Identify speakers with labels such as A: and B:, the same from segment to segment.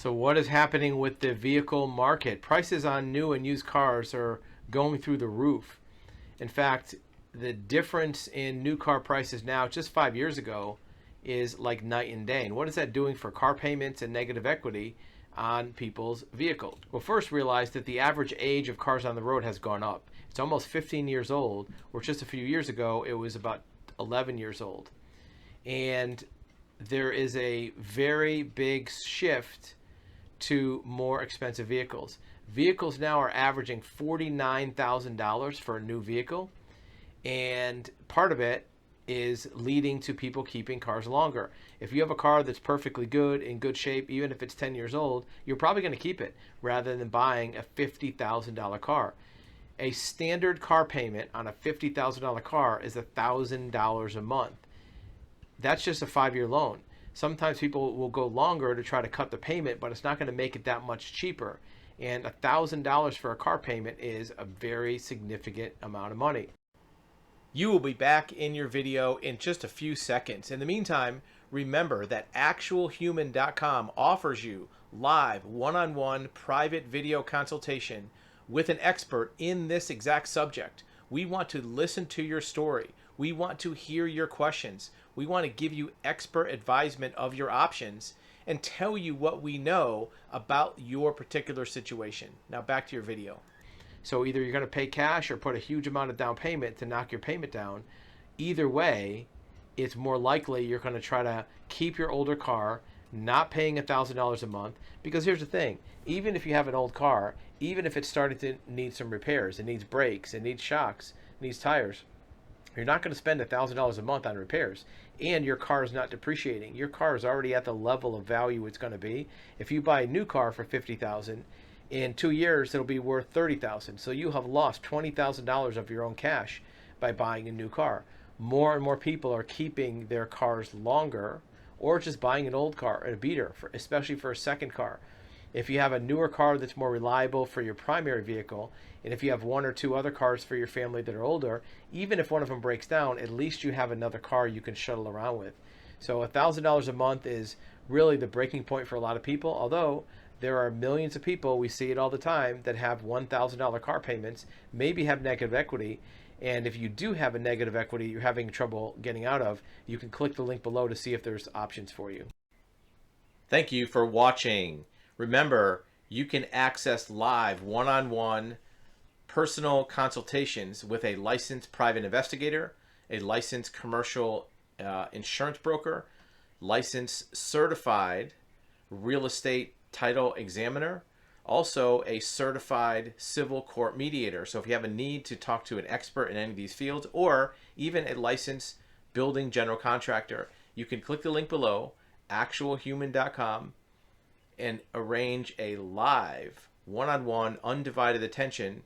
A: So what is happening with the vehicle market? Prices on new and used cars are going through the roof. In fact, the difference in new car prices now, just 5 years ago, is like night and day. And what is that doing for car payments and negative equity on people's vehicles? Well, first realize that the average age of cars on the road has gone up. It's almost 15 years old, where just a few years ago it was about 11 years old. And there is a very big shift to more expensive vehicles. Vehicles now are averaging $49,000 for a new vehicle, and part of it is leading to people keeping cars longer. If you have a car that's perfectly good, in good shape, even if it's 10 years old, you're probably going to keep it rather than buying a $50,000 car. A standard car payment on a $50,000 car is $1,000 a month. That's just a 5-year loan. Sometimes people will go longer to try to cut the payment, but it's not going to make it that much cheaper. And $1,000 for a car payment is a very significant amount of money. You will be back in your video in just a few seconds. In the meantime, remember that actualhuman.com offers you live one-on-one private video consultation with an expert in this exact subject. We want to listen to your story. We want to hear your questions. We want to give you expert advisement of your options and tell you what we know about your particular situation. Now back to your video. So either you're going to pay cash or put a huge amount of down payment to knock your payment down. Either way, it's more likely you're going to try to keep your older car, not paying $1,000 a month. Because here's the thing, even if you have an old car, even if it's starting to need some repairs, it needs brakes, it needs shocks, it needs tires, you're not going to spend $1,000 a month on repairs, and your car is not depreciating. Your car is already at the level of value it's going to be. If you buy a new car for $50,000, in 2 years it'll be worth $30,000. So you have lost $20,000 of your own cash by buying a new car. More and more people are keeping their cars longer, or just buying an old car, a beater, especially for a second car. If you have a newer car that's more reliable for your primary vehicle, and if you have one or two other cars for your family that are older, even if one of them breaks down, at least you have another car you can shuttle around with. So $1,000 a month is really the breaking point for a lot of people, although there are millions of people, we see it all the time, that have $1,000 car payments, maybe have negative equity. And if you do have a negative equity you're having trouble getting out of, you can click the link below to see if there's options for you. Thank you for watching. Remember, you can access live one-on-one personal consultations with a licensed private investigator, a licensed commercial insurance broker, licensed certified real estate title examiner, also a certified civil court mediator. So if you have a need to talk to an expert in any of these fields, or even a licensed building general contractor, you can click the link below, actualhuman.com, and arrange a live one-on-one undivided attention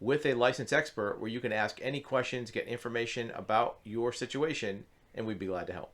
A: with a licensed expert where you can ask any questions, get information about your situation, and we'd be glad to help.